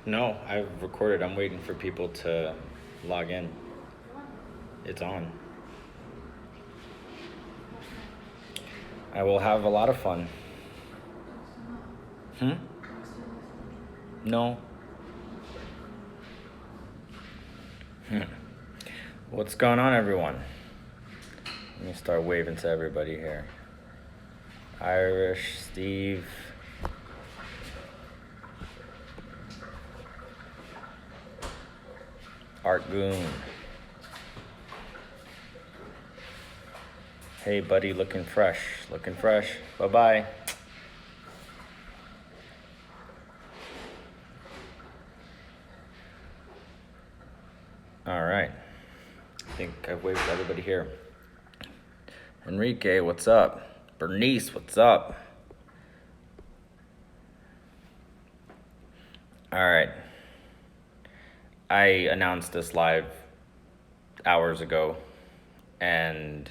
No, I've recorded. I'm waiting for people to log in. It's on. I will have a lot of fun. No. What's going on, everyone? Let me start waving to everybody here. Irish, Steve. Art Goon. Hey, buddy, looking fresh. Looking fresh. Bye-bye. All right. I think I've waved to everybody here. Enrique, what's up? Bernice, what's up? All right. I announced this live hours ago, and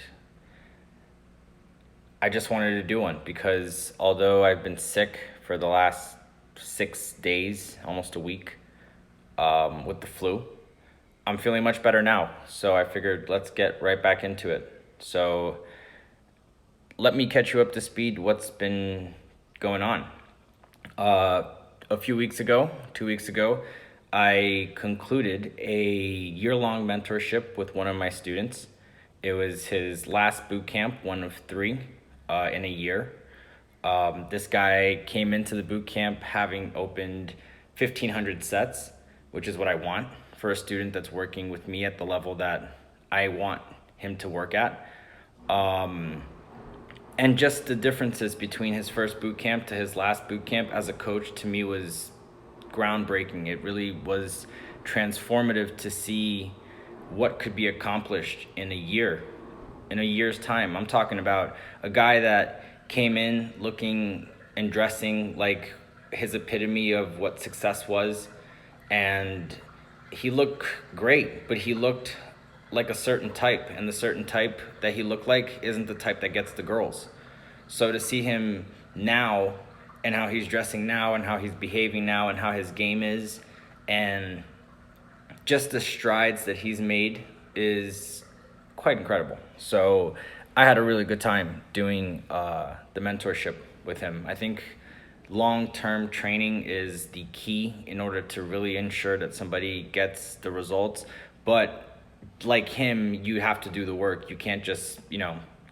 I just wanted to do one because although I've been sick for the last 6 days, almost a week, with the flu, I'm feeling much better now. So I figured let's get right back into it. So let me catch you up to speed what's been going on. A few weeks ago, 2 weeks ago, I concluded a year-long mentorship with one of my students. It was his last boot camp, one of 3 in a year. This guy came into the boot camp having opened 1,500 sets, which is what I want for a student that's working with me at the level that I want him to work at. And just the differences between his first boot camp to his last boot camp as a coach, to me, was groundbreaking. It really was transformative to see what could be accomplished in a year's time. I'm talking about a guy that came in looking and dressing like his epitome of what success was, and he looked great, but he looked like a certain type, and the certain type that he looked like isn't the type that gets the girls. So to see him now, and how he's dressing now, and how he's behaving now, and how his game is, and just the strides that he's made is quite incredible. So I had a really good time doing the mentorship with him. I think long-term training is the key in order to really ensure that somebody gets the results. But like him, you have to do the work. You can't just,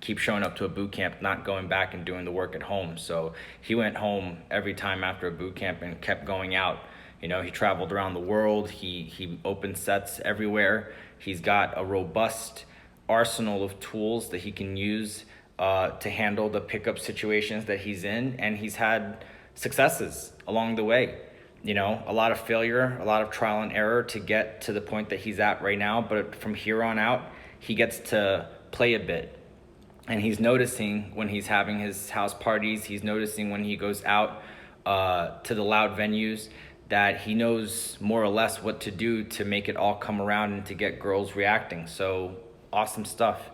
keep showing up to a boot camp, not going back and doing the work at home. So he went home every time after a boot camp and kept going out. He traveled around the world. He opened sets everywhere. He's got a robust arsenal of tools that he can use to handle the pickup situations that he's in, and he's had successes along the way. A lot of failure, a lot of trial and error to get to the point that he's at right now. But from here on out, he gets to play a bit. And he's noticing when he's having his house parties, he's noticing when he goes out to the loud venues, that he knows more or less what to do to make it all come around and to get girls reacting. So awesome stuff.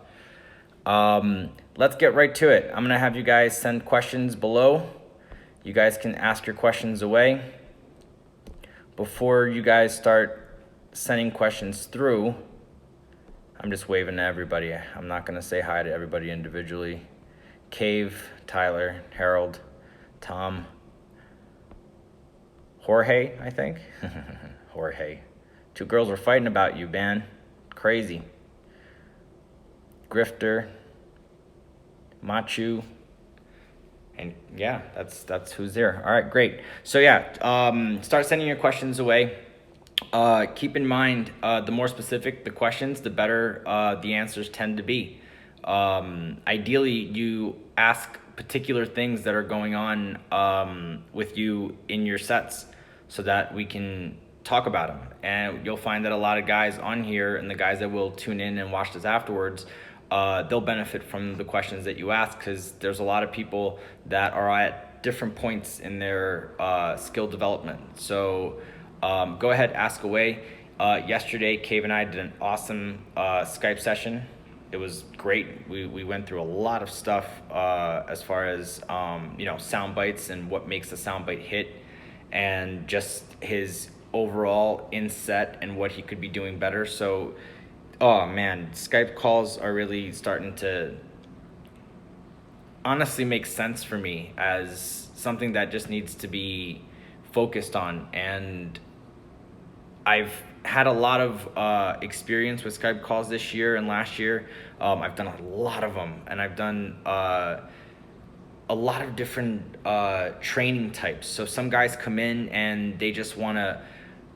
Let's get right to it. I'm gonna have you guys send questions below. You guys can ask your questions away. Before you guys start sending questions through, I'm just waving to everybody. I'm not gonna say hi to everybody individually. Cave, Tyler, Harold, Tom, Jorge, I think. Jorge. 2 girls were fighting about you, man. Crazy. Grifter, Machu, and yeah, that's who's there. All right, great. So yeah, start sending your questions away. Keep in mind, the more specific the questions, the better the answers tend to be. Ideally, you ask particular things that are going on with you in your sets so that we can talk about them. And you'll find that a lot of guys on here, and the guys that will tune in and watch this afterwards, they'll benefit from the questions that you ask, because there's a lot of people that are at different points in their skill development. So go ahead, ask away. Yesterday, Cave and I did an awesome Skype session. It was great. We went through a lot of stuff as far as sound bites and what makes a sound bite hit, and just his overall in set and what he could be doing better. So, oh man, Skype calls are really starting to honestly make sense for me as something that just needs to be focused on. And I've had a lot of experience with Skype calls this year and last year. I've done a lot of them, and I've done a lot of different training types. So some guys come in and they just want to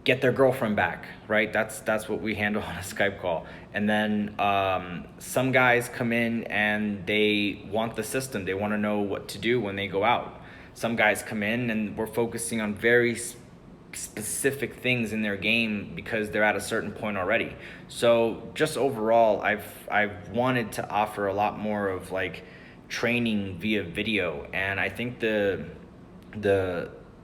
get their girlfriend back, right? That's what we handle on a Skype call. And then some guys come in and they want the system. They want to know what to do when they go out. Some guys come in and we're focusing on very specific things in their game because they're at a certain point already. So just overall, I've wanted to offer a lot more of like training via video, and I think the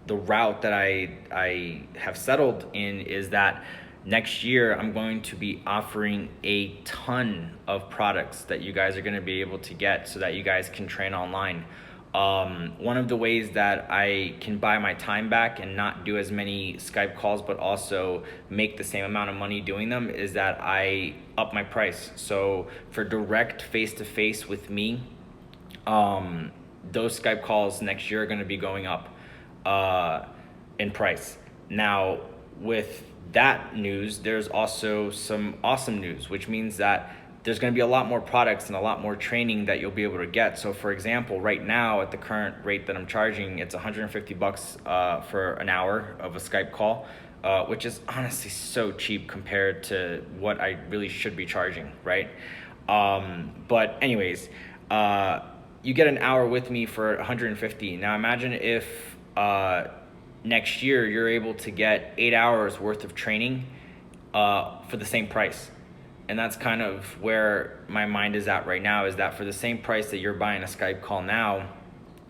route that I have settled in is that next year I'm going to be offering a ton of products that you guys are going to be able to get so that you guys can train online. One of the ways that I can buy my time back and not do as many Skype calls but also make the same amount of money doing them is that I up my price. So for direct face-to-face with me, those Skype calls next year are going to be going up in price. Now, with that news, there's also some awesome news, which means that there's going to be a lot more products and a lot more training that you'll be able to get. So for example, right now at the current rate that I'm charging, it's $150 for an hour of a Skype call, which is honestly so cheap compared to what I really should be charging, right? But anyways, you get an hour with me for $150. Now imagine if next year you're able to get 8 hours worth of training for the same price. And that's kind of where my mind is at right now, is that for the same price that you're buying a Skype call now,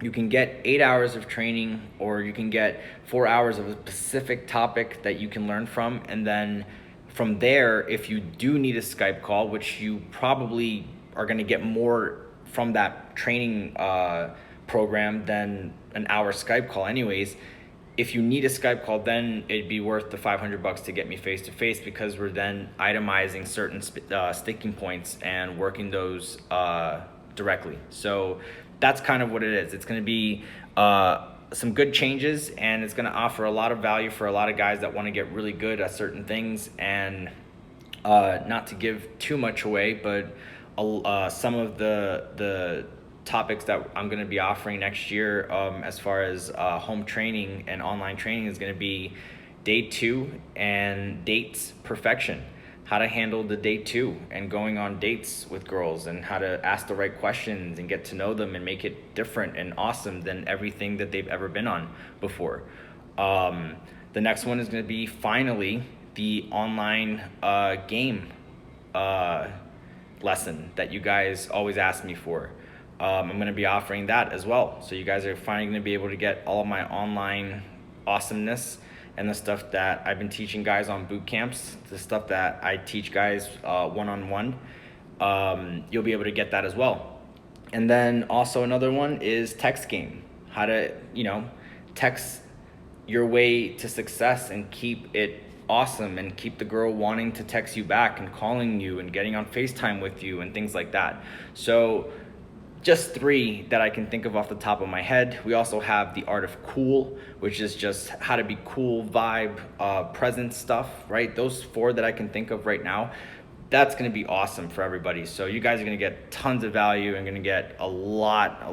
you can get 8 hours of training, or you can get 4 hours of a specific topic that you can learn from. And then from there, if you do need a Skype call, which you probably are going to get more from that training program than an hour Skype call anyways, if you need a Skype call, then it'd be worth the $500 to get me face to face, because we're then itemizing certain sticking points and working those directly. So that's kind of what it is. It's going to be some good changes, and it's going to offer a lot of value for a lot of guys that want to get really good at certain things. And not to give too much away, but some of the topics that I'm going to be offering next year, as far as home training and online training, is going to be day 2 and dates perfection. How to handle the day 2 and going on dates with girls, and how to ask the right questions and get to know them and make it different and awesome than everything that they've ever been on before. The next one is going to be finally the online game lesson that you guys always ask me for. I'm going to be offering that as well. So you guys are finally going to be able to get all of my online awesomeness and the stuff that I've been teaching guys on boot camps, the stuff that I teach guys one-on-one. You'll be able to get that as well. And then also another one is text game. How to, text your way to success and keep it awesome and keep the girl wanting to text you back and calling you and getting on FaceTime with you and things like that. So just 3 that I can think of off the top of my head. We also have the art of cool, which is just how to be cool, vibe, present stuff, right? Those 4 that I can think of right now. That's going to be awesome for everybody. So you guys are going to get tons of value and going to get a lot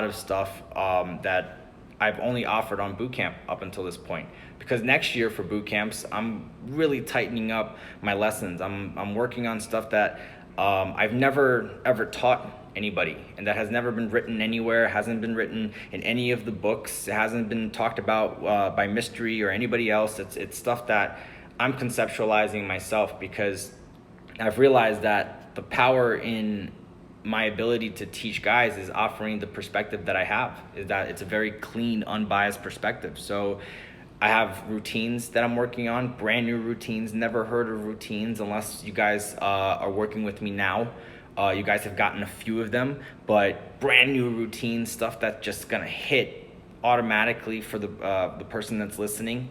of stuff that I've only offered on Bootcamp up until this point. Because next year for boot camps, I'm really tightening up my lessons. I'm working on stuff that I've never ever taught anybody, and that has never been written anywhere, hasn't been written in any of the books, it hasn't been talked about by Mystery or anybody else. It's stuff that I'm conceptualizing myself, because I've realized that the power in my ability to teach guys is offering the perspective that I have, is that it's a very clean, unbiased perspective. So I have routines that I'm working on, brand new routines, never heard of routines unless you guys are working with me now. You guys have gotten a few of them, but brand new routine stuff that's just gonna hit automatically for the person that's listening.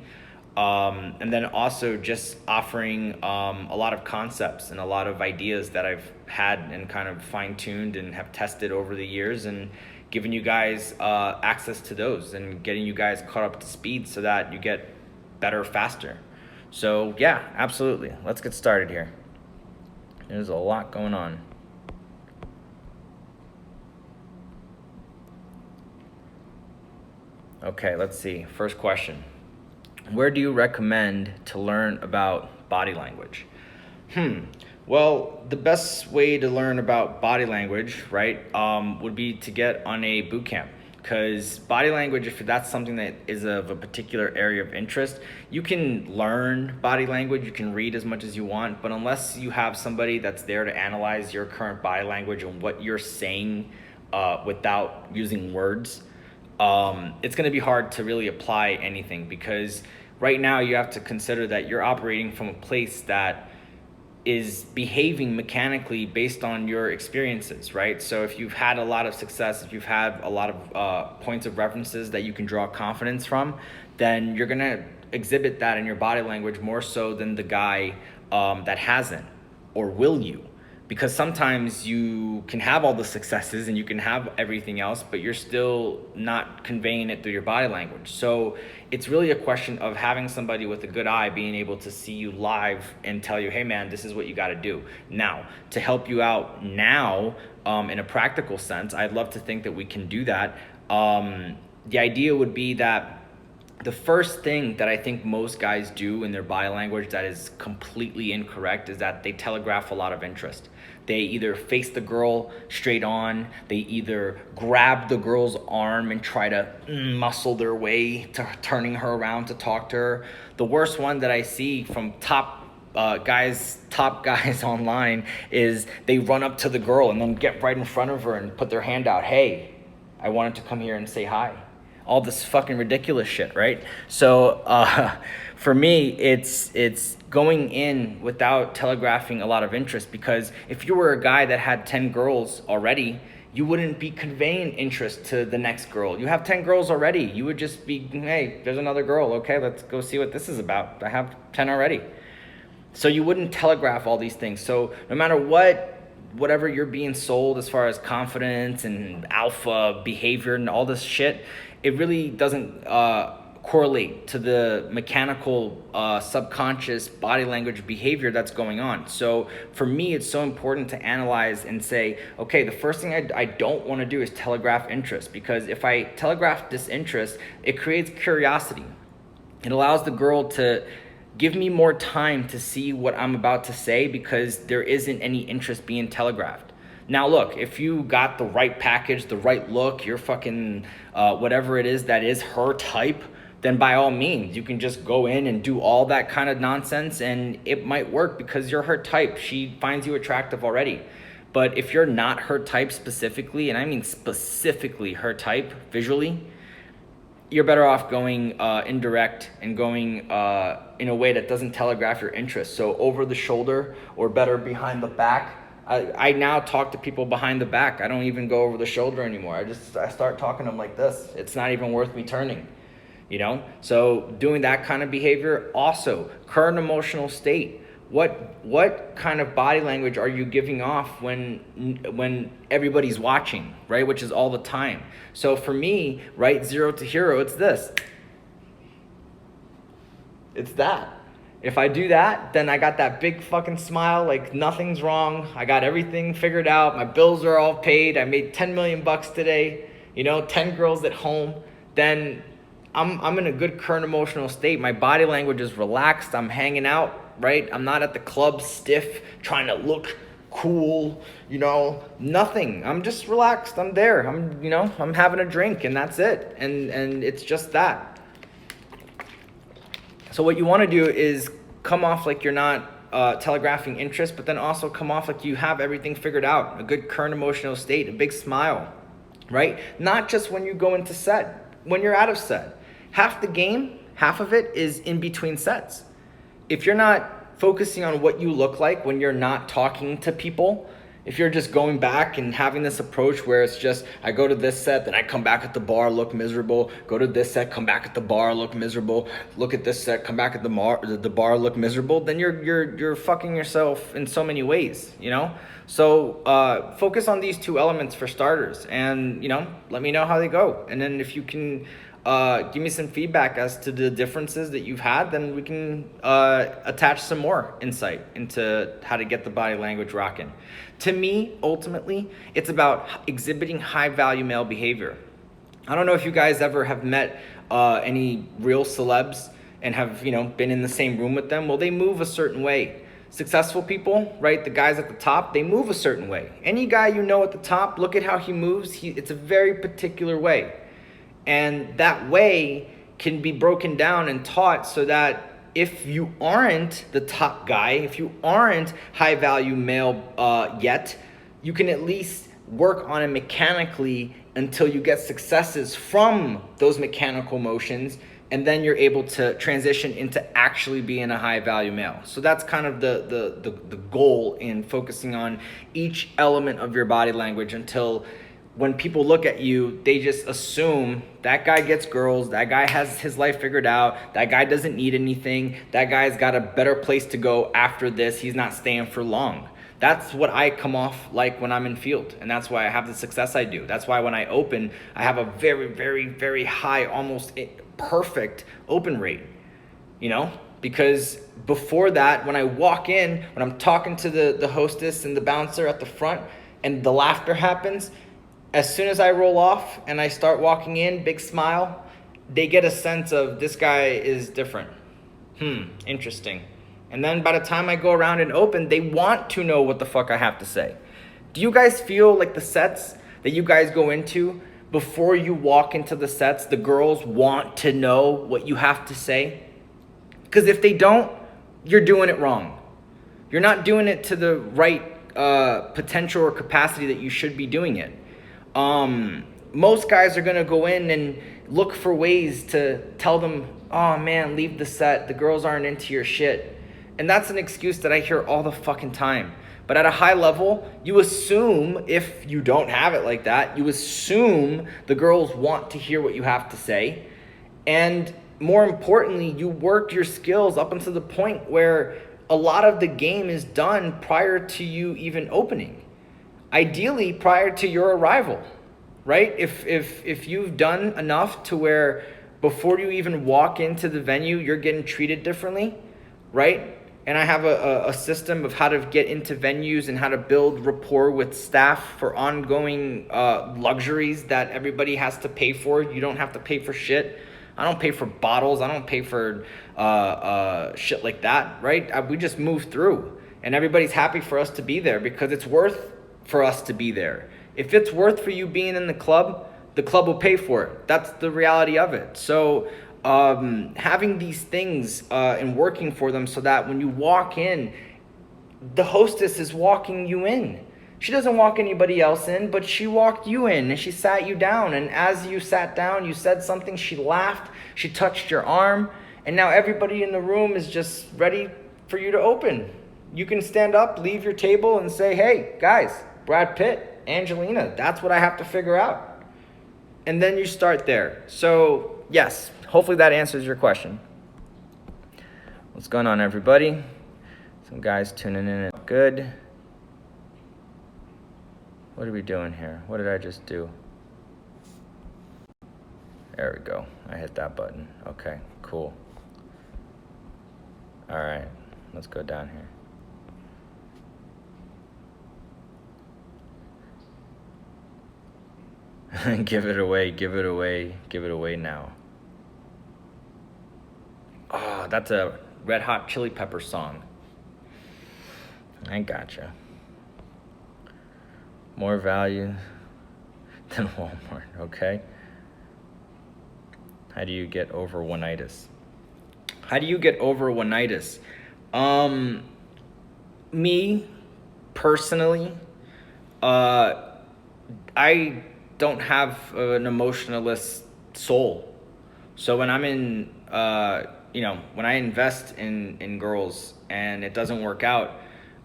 And then also just offering a lot of concepts and a lot of ideas that I've had and kind of fine-tuned and have tested over the years, and giving you guys access to those and getting you guys caught up to speed so that you get better faster. So yeah, absolutely. Let's get started here. There's a lot going on. Okay, let's see. First question. Where do you recommend to learn about body language? Well, the best way to learn about body language, right, would be to get on a boot camp. Because body language, if that's something that is of a particular area of interest, you can learn body language, you can read as much as you want, but unless you have somebody that's there to analyze your current body language and what you're saying without using words, it's going to be hard to really apply anything, because right now you have to consider that you're operating from a place that is behaving mechanically based on your experiences, right? So if you've had a lot of success, if you've had a lot of points of references that you can draw confidence from, then you're gonna exhibit that in your body language more so than the guy that hasn't, or will you? Because sometimes you can have all the successes and you can have everything else, but you're still not conveying it through your body language. So it's really a question of having somebody with a good eye being able to see you live and tell you, hey man, this is what you got to do. Now, to help you out now, in a practical sense, I'd love to think that we can do that. The idea would be that the first thing that I think most guys do in their body language that is completely incorrect is that they telegraph a lot of interest. They either face the girl straight on, they either grab the girl's arm and try to muscle their way to turning her around to talk to her. The worst one that I see from top guys online is they run up to the girl and then get right in front of her and put their hand out. Hey, I wanted to come here and say hi. All this fucking ridiculous shit, right? So for me, it's going in without telegraphing a lot of interest, because if you were a guy that had 10 girls already, you wouldn't be conveying interest to the next girl. You have 10 girls already. You would just be, hey, there's another girl. Okay, let's go see what this is about. I have 10 already. So you wouldn't telegraph all these things. So no matter whatever you're being sold as far as confidence and alpha behavior and all this shit, it really doesn't correlate to the mechanical subconscious body language behavior that's going on. So for me, it's so important to analyze and say, okay, the first thing I don't want to do is telegraph interest, because if I telegraph this interest, it creates curiosity. It allows the girl to give me more time to see what I'm about to say, because there isn't any interest being telegraphed. Now look, if you got the right package, the right look, you're fucking whatever it is that is her type, then by all means, you can just go in and do all that kind of nonsense and it might work because you're her type. She finds you attractive already. But if you're not her type specifically, and I mean specifically her type visually, you're better off going indirect and going in a way that doesn't telegraph your interest. So over the shoulder, or better behind the back. I now talk to people behind the back. I don't even go over the shoulder anymore. I start talking to them like this. It's not even worth me turning, you know? So doing that kind of behavior. Also, current emotional state. What kind of body language are you giving off when everybody's watching, right? Which is all the time. So for me, right, 0 to hero, it's this. It's that. If I do that, then I got that big fucking smile, like nothing's wrong. I got everything figured out. My bills are all paid. I made 10 million bucks today. 10 girls at home. Then I'm in a good current emotional state. My body language is relaxed. I'm hanging out, right? I'm not at the club stiff, trying to look cool, nothing. I'm just relaxed. I'm there. I'm having a drink and that's it. And it's just that. So what you want to do is come off like you're not telegraphing interest, but then also come off like you have everything figured out, a good current emotional state, a big smile, right? Not just when you go into set, when you're out of set. Half the game, half of it is in between sets. If you're not focusing on what you look like when you're not talking to people, If you're just going back and having this approach where it's just, I go to this set, then I come back at the bar, look miserable, go to this set, come back at the bar, look miserable, look at this set, come back at the bar, look miserable, then you're fucking yourself in so many ways, you know? So focus on these two elements for starters, and, you know, let me know how they go. And then if you can give me some feedback as to the differences that you've had, then we can attach some more insight into how to get the body language rocking. To me, ultimately, it's about exhibiting high value male behavior. I don't know if you guys ever have met any real celebs and have, you know, been in the same room with them. Well, they move a certain way. Successful people, right? The guys at the top, they move a certain way. Any guy you know at the top, look at how he moves. It's a very particular way. And that way can be broken down and taught so that if you aren't the top guy, if you aren't high value male yet, you can at least work on it mechanically until you get successes from those mechanical motions, and then you're able to transition into actually being a high value male. So that's kind of the goal in focusing on each element of your body language, until when people look at you, they just assume that guy gets girls, that guy has his life figured out, that guy doesn't need anything, that guy's got a better place to go after this, he's not staying for long. That's what I come off like when I'm in field, and that's why I have the success I do. That's why when I open, I have a very, very, very high, almost perfect open rate, you know? Because before that, when I walk in, when I'm talking to the hostess and the bouncer at the front, and the laughter happens, as soon as I roll off and I start walking in, big smile, they get a sense of, this guy is different. Interesting. And then by the time I go around and open, they want to know what the fuck I have to say. Do you guys feel like the sets that you guys go into, before you walk into the sets, the girls want to know what you have to say? Because if they don't, you're doing it wrong. You're not doing it to the right potential or capacity that you should be doing it. Most guys are gonna go in and look for ways to tell them, oh man, leave the set, the girls aren't into your shit. And that's an excuse that I hear all the fucking time. But at a high level, you assume, if you don't have it like that, you assume the girls want to hear what you have to say. And more importantly, you work your skills up until the point where a lot of the game is done prior to you even opening. Ideally, prior to your arrival, right? If you've done enough to where before you even walk into the venue, you're getting treated differently, right? And I have a system of how to get into venues and how to build rapport with staff for ongoing luxuries that everybody has to pay for. You don't have to pay for shit. I don't pay for bottles. I don't pay for shit like that, right? We just move through. And everybody's happy for us to be there because it's worth for us to be there. If it's worth for you being in the club will pay for it. That's the reality of it. So having these things and working for them so that when you walk in, the hostess is walking you in. She doesn't walk anybody else in, but she walked you in and she sat you down. And as you sat down, you said something, she laughed, she touched your arm, and now everybody in the room is just ready for you to open. You can stand up, leave your table, and say, hey, guys, Brad Pitt, Angelina, that's what I have to figure out. And then you start there. So, yes, hopefully that answers your question. What's going on, everybody? Some guys tuning in. Good. What are we doing here? What did I just do? There we go. I hit that button. Okay, cool. All right, let's go down here. Give it away, give it away, give it away now. Oh, that's a Red Hot Chili Pepper song. I gotcha. More value than Walmart, okay? How do you get over one-itis? How do you get over one-itis? Me, personally, I don't have an emotionalist soul. So when I'm in, when I invest in girls and it doesn't work out,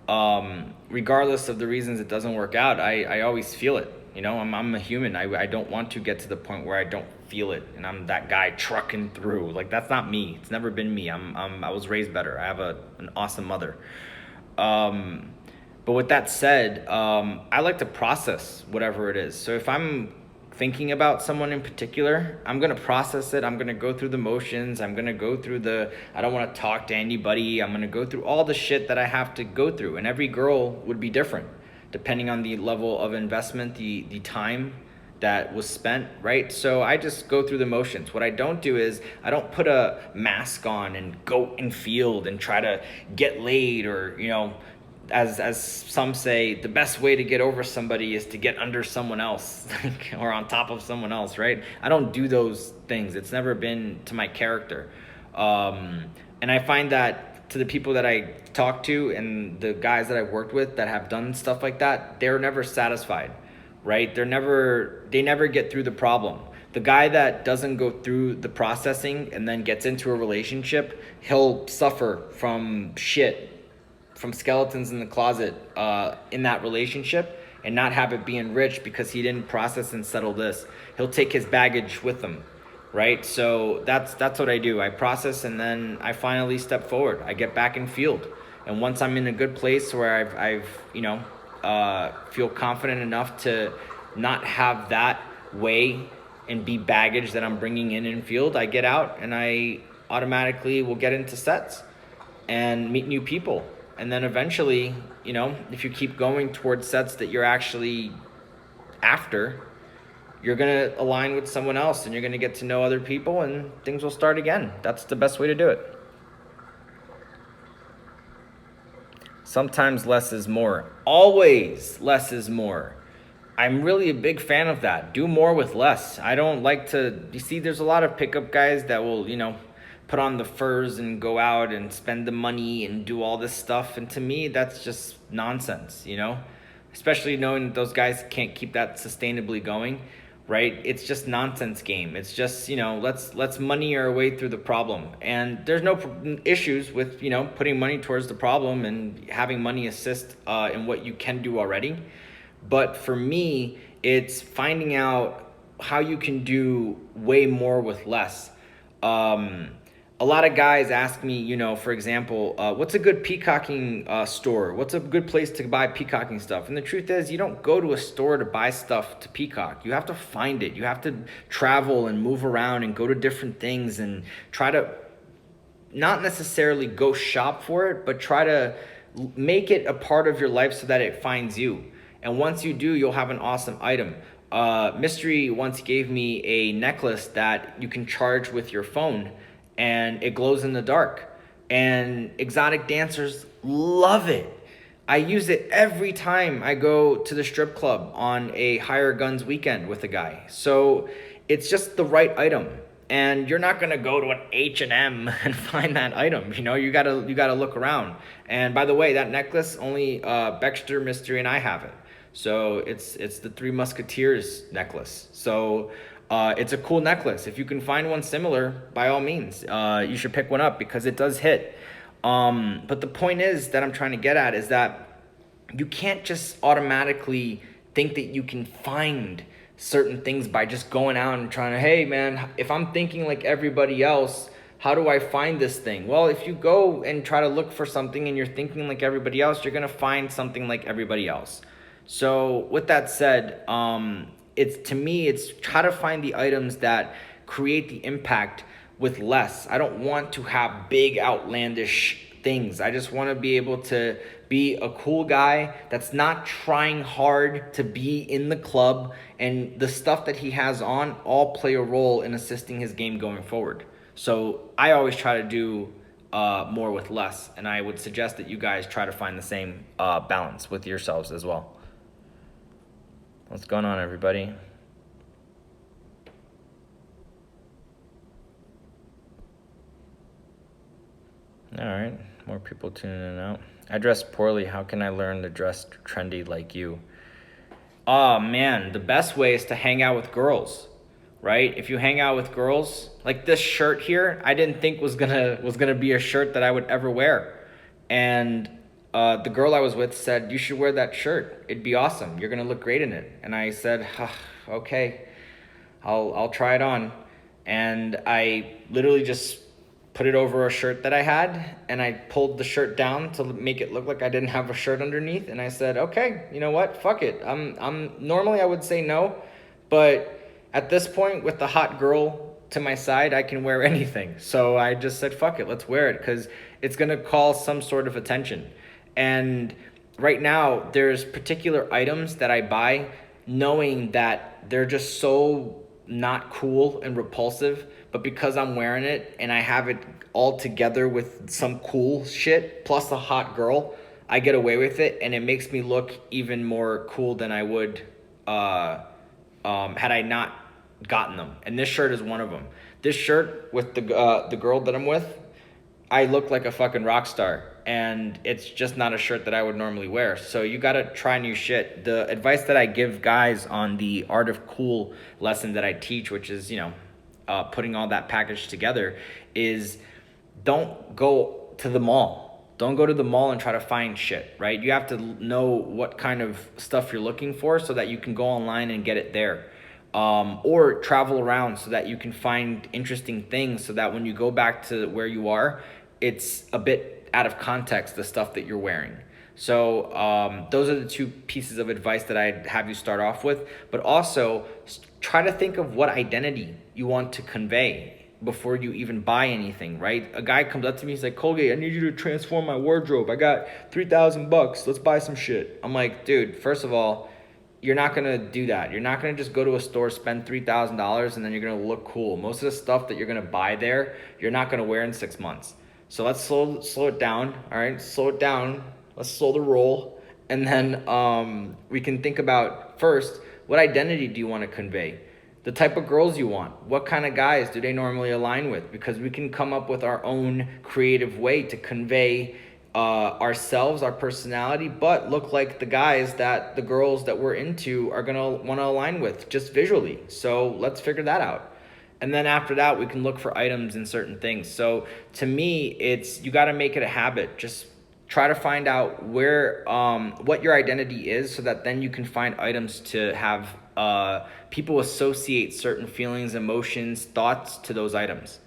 regardless of the reasons it doesn't work out, I always feel it. You know, I'm a human. I don't want to get to the point where I don't feel it and I'm that guy trucking through. Like, that's not me. It's never been me. I was raised better. I have an awesome mother. But with that said, I like to process whatever it is. So if I'm thinking about someone in particular, I'm going to process it. I'm going to go through the motions. I'm going to go through I don't want to talk to anybody. I'm going to go through all the shit that I have to go through. And every girl would be different depending on the level of investment, the time that was spent, right? So I just go through the motions. What I don't do is I don't put a mask on and go in field and try to get laid, or, you know, as some say, the best way to get over somebody is to get under someone else or on top of someone else, right? I don't do those things. It's never been to my character. And I find that to the people that I talk to and the guys that I've worked with that have done stuff like that, they're never satisfied, right? They never get through the problem. The guy that doesn't go through the processing and then gets into a relationship, he'll suffer from shit, from skeletons in the closet in that relationship, and not have it be enriched because he didn't process and settle this. He'll take his baggage with him, right? So that's what I do. I process, and then I finally step forward. I get back in field, and once I'm in a good place where I've you know, feel confident enough to not have that weigh and be baggage that I'm bringing in field, I get out and I automatically will get into sets and meet new people. And then eventually, you know, if you keep going towards sets that you're actually after, you're going to align with someone else and you're going to get to know other people and things will start again. That's the best way to do it. Sometimes less is more. Always less is more. I'm really a big fan of that. Do more with less. I don't like to, you see, there's a lot of pickup guys that will, you know, put on the furs and go out and spend the money and do all this stuff. And to me, that's just nonsense, you know, especially knowing that those guys can't keep that sustainably going, right? It's just nonsense game. It's just, you know, let's money our way through the problem. And there's no issues with, you know, putting money towards the problem and having money assist in what you can do already. But for me, it's finding out how you can do way more with less. A lot of guys ask me, you know, for example, what's a good peacocking store? What's a good place to buy peacocking stuff? And the truth is, you don't go to a store to buy stuff to peacock. You have to find it. You have to travel and move around and go to different things and try to not necessarily go shop for it, but try to make it a part of your life so that it finds you. And once you do, you'll have an awesome item. Mystery once gave me a necklace that you can charge with your phone, and it glows in the dark. And exotic dancers love it. I use it every time I go to the strip club on a higher guns weekend with a guy. So it's just the right item. And you're not gonna go to an H&M and find that item. You know, you gotta look around. And by the way, that necklace, only Baxter, Mystery, and I have it. So it's the Three Musketeers necklace. So it's a cool necklace. If you can find one similar, by all means, you should pick one up because it does hit. But the point is that I'm trying to get at is that you can't just automatically think that you can find certain things by just going out and trying to, hey man, if I'm thinking like everybody else, how do I find this thing? Well, if you go and try to look for something and you're thinking like everybody else, you're gonna find something like everybody else. So with that said, to me, it's try to find the items that create the impact with less. I don't want to have big outlandish things. I just want to be able to be a cool guy that's not trying hard to be in the club, and the stuff that he has on all play a role in assisting his game going forward. So I always try to do more with less, and I would suggest that you guys try to find the same balance with yourselves as well. What's going on, everybody? All right, more people tuning in out. I dress poorly. How can I learn to dress trendy like you? Oh man, the best way is to hang out with girls, right? If you hang out with girls, like this shirt here, I didn't think was gonna be a shirt that I would ever wear, and the girl I was with said, "You should wear that shirt. It'd be awesome. You're gonna look great in it." And I said, "Okay, I'll try it on." And I literally just put it over a shirt that I had, and I pulled the shirt down to make it look like I didn't have a shirt underneath. And I said, "Okay, you know what? Fuck it. I'm normally I would say no, but at this point with the hot girl to my side, I can wear anything." So I just said, "Fuck it, let's wear it because it's gonna call some sort of attention." And right now, there's particular items that I buy knowing that they're just so not cool and repulsive, but because I'm wearing it and I have it all together with some cool shit plus a hot girl, I get away with it, and it makes me look even more cool than I would had I not gotten them. And this shirt is one of them. This shirt with the girl that I'm with, I look like a fucking rock star, and it's just not a shirt that I would normally wear. So you gotta try new shit. The advice that I give guys on the Art of Cool lesson that I teach, which is, putting all that package together, is don't go to the mall. Don't go to the mall and try to find shit, right? You have to know what kind of stuff you're looking for so that you can go online and get it there. Or travel around so that you can find interesting things so that when you go back to where you are, it's a bit out of context, the stuff that you're wearing. So those are the two pieces of advice that I'd have you start off with. But also try to think of what identity you want to convey before you even buy anything, right? A guy comes up to me, he's like, "Colgate, I need you to transform my wardrobe. I got $3,000. Let's buy some shit." I'm like, dude, first of all, you're not going to do that. You're not going to just go to a store, spend $3,000, and then you're going to look cool. Most of the stuff that you're going to buy there, you're not going to wear in 6 months. So let's slow it down, all right? Slow it down. Let's slow the roll. And then we can think about, first, what identity do you want to convey? The type of girls you want. What kind of guys do they normally align with? Because we can come up with our own creative way to convey ourselves, our personality, but look like the guys that the girls that we're into are gonna want to align with just visually. So let's figure that out. And then after that, we can look for items in certain things. So to me, it's, you got to make it a habit. Just try to find out where what your identity is, so that then you can find items to have people associate certain feelings, emotions, thoughts to those items.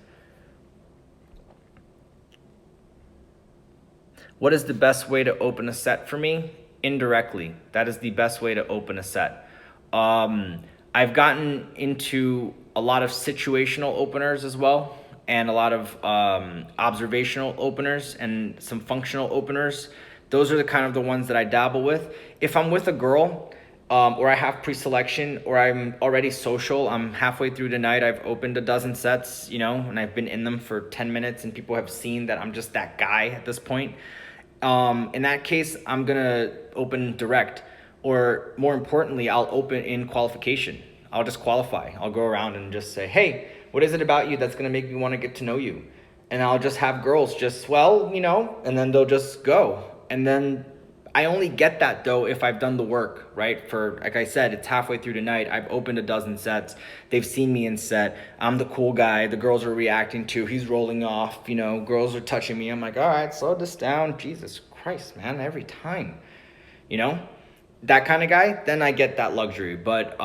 What is the best way to open a set for me? Indirectly. That is the best way to open a set. I've gotten into a lot of situational openers as well, and a lot of observational openers and some functional openers. Those are the kind of the ones that I dabble with. If I'm with a girl, or I have pre-selection, or I'm already social, I'm halfway through the night, I've opened a dozen sets, and I've been in them for 10 minutes, and people have seen that I'm just that guy at this point. In that case, I'm gonna open direct, or more importantly, I'll open in qualification. I'll just qualify. I'll go around and just say, "Hey, what is it about you that's gonna make me want to get to know you?" And I'll just have girls just, and then they'll just go. And then I only get that though if I've done the work, right? For, like I said, it's halfway through the night. I've opened a dozen sets. They've seen me in set. I'm the cool guy. The girls are reacting to. He's rolling off. Girls are touching me. I'm like, all right, slow this down. Jesus Christ, man, every time. That kind of guy. Then I get that luxury. But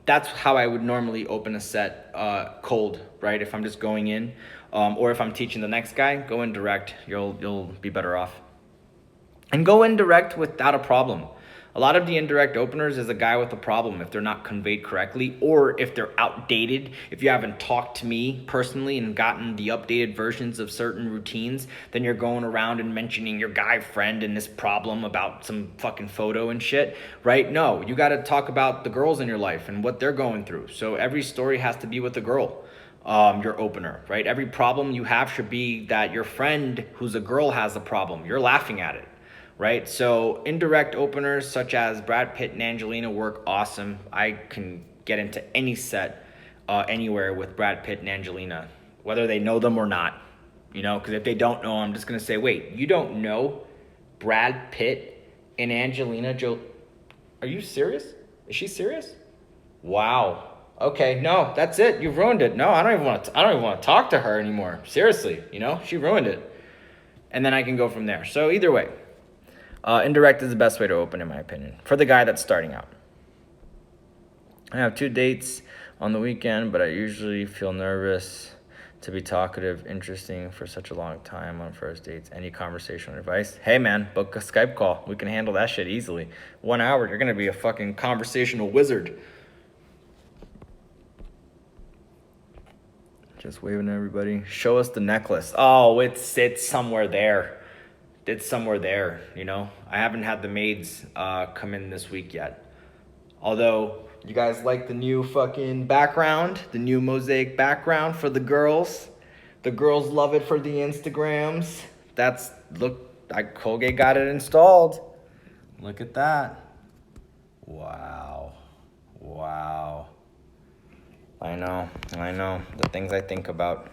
that's how I would normally open a set cold, right? If I'm just going in, or if I'm teaching the next guy, go in direct. You'll be better off. And go indirect without a problem. A lot of the indirect openers is a guy with a problem if they're not conveyed correctly, or if they're outdated. If you haven't talked to me personally and gotten the updated versions of certain routines, then you're going around and mentioning your guy friend and this problem about some fucking photo and shit, right? No, you got to talk about the girls in your life and what they're going through. So every story has to be with a girl. Your opener, right? Every problem you have should be that your friend who's a girl has a problem. You're laughing at it. Right? So indirect openers such as Brad Pitt and Angelina work awesome. I can get into any set anywhere with Brad Pitt and Angelina, whether they know them or not. Because if they don't know, I'm just going to say, wait, you don't know Brad Pitt and Angelina Jolie? Are you serious? Is she serious? Wow. Okay, no, that's it. You've ruined it. No, I don't even want to talk to her anymore. Seriously, she ruined it. And then I can go from there. So either way, Indirect is the best way to open, in my opinion, for the guy that's starting out. I have 2 dates on the weekend, but I usually feel nervous to be talkative, interesting for such a long time on first dates. Any conversational advice? Hey man, book a Skype call. We can handle that shit easily. 1 hour, you're gonna be a fucking conversational wizard. Just waving at everybody. Show us the necklace. Oh, it's somewhere there. It's somewhere there, you know? I haven't had the maids come in this week yet. Although, you guys like the new fucking background, the new mosaic background for the girls. The girls love it for the Instagrams. Colgate got it installed. Look at that. Wow. I know. The things I think about.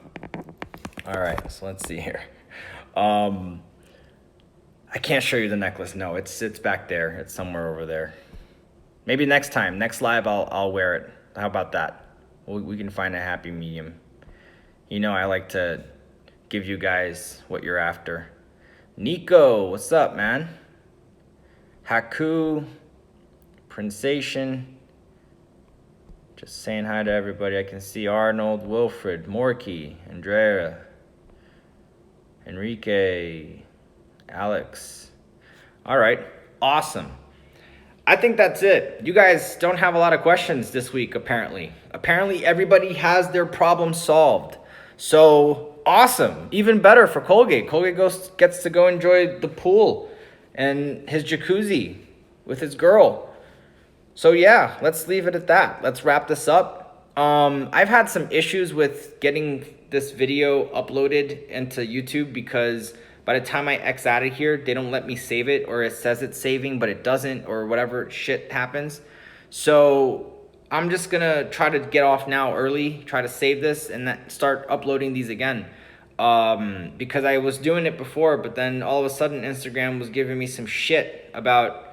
All right, so let's see here. I can't show you the necklace. No, it's back there. It's somewhere over there. Maybe next time, next live, I'll wear it. How about that? We can find a happy medium. You know I like to give you guys what you're after. Nico, what's up, man? Haku, Princation. Just saying hi to everybody. I can see Arnold, Wilfred, Morky, Andrea, Enrique, Alex. All right, awesome. I think that's it. You guys don't have a lot of questions this week, apparently. Apparently, everybody has their problem solved. So, awesome. Even better for Colgate. Colgate gets to go enjoy the pool and his jacuzzi with his girl. So, yeah, let's leave it at that. Let's wrap this up. I've had some issues with getting this video uploaded into YouTube because by the time I X out of here, they don't let me save it, or it says it's saving, but it doesn't, or whatever shit happens. So I'm just gonna try to get off now early, try to save this, and start uploading these again. Because I was doing it before, but then all of a sudden Instagram was giving me some shit about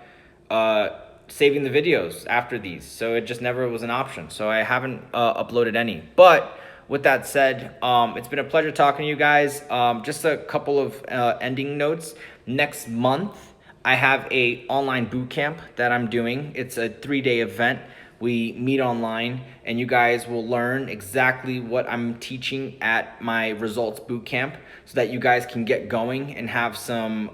saving the videos after these. So it just never was an option. So I haven't uploaded any. But with that said, it's been a pleasure talking to you guys. Just a couple of ending notes. Next month, I have a online boot camp that I'm doing. It's a 3-day event. We meet online, and you guys will learn exactly what I'm teaching at my results boot camp, so that you guys can get going and have some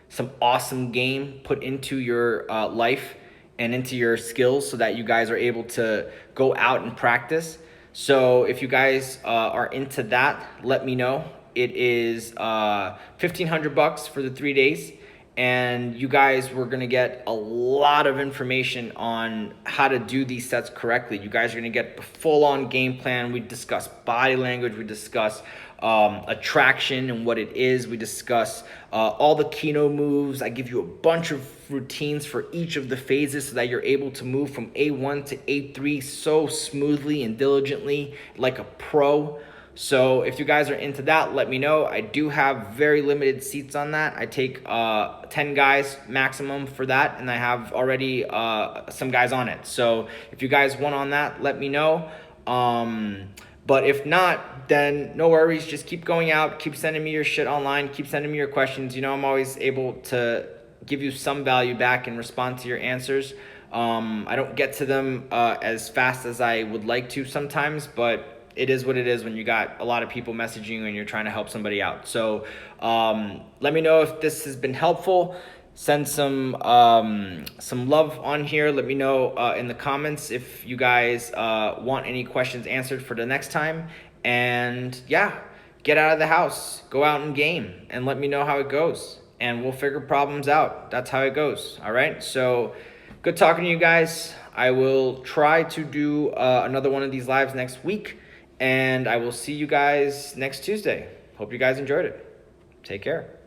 some awesome game put into your life and into your skills, so that you guys are able to go out and practice. So if you guys are into that, let me know. It is $1,500 for the 3 days, and you guys were gonna get a lot of information on how to do these sets correctly. You guys are gonna get the full-on game plan. We discuss body language. We discuss attraction and what it is. We discuss all the Kino moves. I give you a bunch of routines for each of the phases, so that you're able to move from A1 to A3 so smoothly and diligently, like a pro. So if you guys are into that, let me know. I do have very limited seats on that. I take 10 guys maximum for that, and I have already some guys on it. So if you guys want on that, let me know. But if not, then no worries. Just keep going out. Keep sending me your shit online. Keep sending me your questions. You know, I'm always able to give you some value back and respond to your answers. I don't get to them as fast as I would like to sometimes, but it is what it is when you got a lot of people messaging you and you're trying to help somebody out. So let me know if this has been helpful. Send some love on here. Let me know in the comments if you guys want any questions answered for the next time. And yeah, get out of the house, go out and game, and let me know how it goes. And we'll figure problems out. That's how it goes. All right. So good talking to you guys. I will try to do another one of these lives next week, and I will see you guys next Tuesday. Hope you guys enjoyed it. Take care.